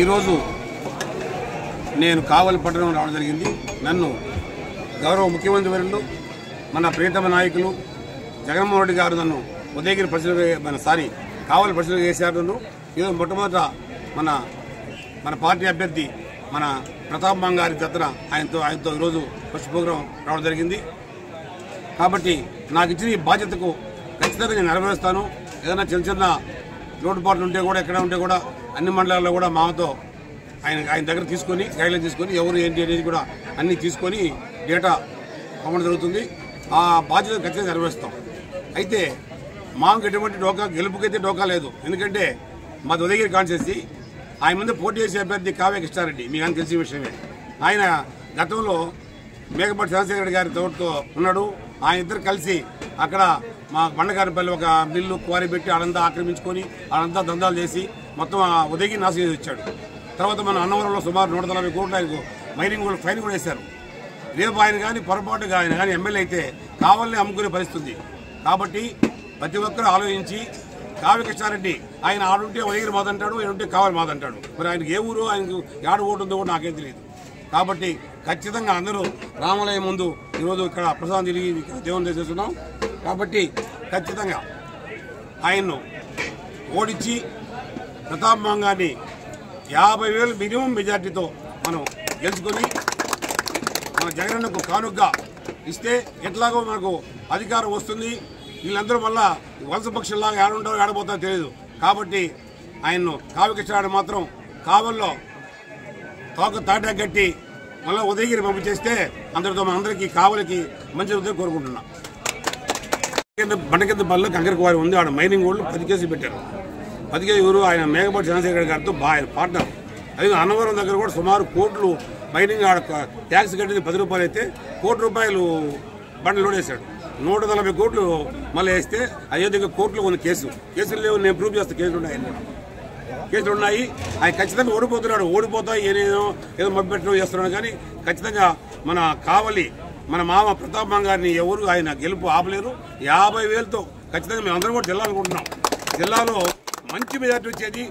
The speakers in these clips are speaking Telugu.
ఈరోజు నేను కావలి పట్టణం రావడం జరిగింది. నన్ను గౌరవ ముఖ్యమంత్రి వర్యులు మన ప్రియతమ నాయకులు జగన్మోహన్ రెడ్డి గారు నన్ను ఉదయగిరి పరిశీలన కావలి పరిశీలన చేశారు. ఈరోజు మొట్టమొదట మన పార్టీ అభ్యర్థి మన ప్రతాప్ గారి జతన ఆయనతో ఈరోజు ఫస్ట్ ప్రోగ్రాం రావడం జరిగింది. కాబట్టి నాకు ఇచ్చిన ఈ బాధ్యతకు ఖచ్చితంగా నేను నెరవేరుస్తాను. ఏదైనా చిన్న చిన్న లోటుపాట్లు ఉంటే కూడా ఎక్కడ ఉంటే కూడా అన్ని మండలాల్లో కూడా మాతో ఆయన దగ్గర తీసుకొని గైడ్లైన్ తీసుకొని ఎవరు ఏంటి అనేది కూడా అన్నీ తీసుకొని డేటా పంపడం జరుగుతుంది. ఆ బాధ్యత ఖచ్చితంగా నెరవేరుస్తాం. అయితే మాకు ఎటువంటి గెలుపుకైతే డోకా లేదు. ఎందుకంటే మా ఉదయగిరి కాన్స్టిట్యున్సీ ఆయన ముందు పోటీ చేసే అభ్యర్థి కావ్య కృష్ణారెడ్డి మీకు అని తెలిసిన విషయమే. ఆయన గతంలో మేకపాటి చంద్రశేఖర రెడ్డి గారి తోడుతో ఉన్నాడు. ఆయన ఇద్దరు కలిసి అక్కడ మా బండగారిపల్లి ఒక మిల్లు క్వారీ పెట్టి అదంతా ఆక్రమించుకొని అదంతా దందాలు చేసి మొత్తం ఉదయగిరి నాశనం చేసి వచ్చాడు. తర్వాత మన అన్నవరంలో సుమారు 140 కోట్ల ఆయనకు మైనింగ్ కూడా ఫైన్ కూడా వేశారు. రేపు ఆయన కానీ పొరపాటుగా ఆయన కానీ ఎమ్మెల్యే అయితే కావాలని అమ్ముకునే పరిస్థితుంది. కాబట్టి ప్రతి ఒక్కరూ ఆలోచించి కావ్య కృష్ణారెడ్డి ఆయన ఆడుంటే ఉదయగిరి మాదంటాడు, ఏడుంటే కావాలి మాదంటాడు. మరి ఆయనకు ఏ ఊరు ఆయనకు ఏడు ఓటు ఉందో కూడా నాకేం తెలియదు. కాబట్టి ఖచ్చితంగా అందరూ రామాలయం ముందు ఈరోజు ఇక్కడ ప్రసాదం తిరిగి దేవుని చేస్తున్నాం. కాబట్టి ఖచ్చితంగా ఆయన్ను ఓడించి ప్రతాప్ గారిని 50,000 మినిమం మెజార్టీతో మనం గెలుచుకొని మన జగనన్నకు కానుగ్గా ఇస్తే ఎట్లాగో మనకు అధికారం వస్తుంది. వీళ్ళందరూ మళ్ళా వలస పక్షుల్లాగా ఏడుంటారో ఏడబోతారో తెలియదు. కాబట్టి ఆయన్ను కావ్యకృష్ణారెడ్డి మాత్రం కావల్లో తోక తాటా కట్టి మళ్ళీ ఉదయగిరి పంపించేస్తే అందరికీ కావలికి మంచి ఉదయం కోరుకుంటున్నా. బండకింద పల్లె కంకరకువారి ఉంది. ఆడ మైనింగ్ వాళ్ళు 10 కేసులు పెట్టారు. 10 కేసు ఊరు ఆయన మేకపాటి చంద్రశేఖర గారితో ఆయన పార్ట్నర్. అది అన్నవరం దగ్గర కూడా సుమారు కోట్లు మైనింగ్ ఆడ ట్యాక్స్ కట్టింది 10 రూపాయలు అయితే ₹1,00,00,000 బండ్లు లోడ్ వేశాడు. 140 కోట్లు మళ్ళీ వేస్తే అయోధ్య కోర్టులో కొన్ని కేసులు లేవు. నేను ప్రూవ్ చేస్తా కేసులు ఉన్నాయి. ఆయన ఖచ్చితంగా ఓడిపోతాయి ఏదో మబ్బెట్టడం చేస్తున్నాడు. కానీ ఖచ్చితంగా మన కావలి మన మామ ప్రతాప్ గారిని ఎవరు ఆయన గెలుపు ఆపలేరు. 50,000తో ఖచ్చితంగా మేము అందరం కూడా జిల్లాలనుకుంటున్నాం. జిల్లాలో మంచి మెజార్టీ వచ్చేది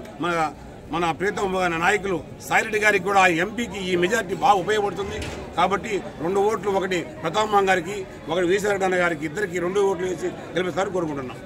మన ప్రీతమ నాయకులు సాయిరెడ్డి గారికి కూడా ఆ ఎంపీకి ఈ మెజార్టీ బాగా ఉపయోగపడుతుంది. కాబట్టి 2 ఓట్లు, ఒకటి ప్రతాప్ గారికి, ఒకటి వీసారెడ్డి అన్న గారికి, ఇద్దరికి 2 ఓట్లు వేసి గెలిపిస్తారని కోరుకుంటున్నాం.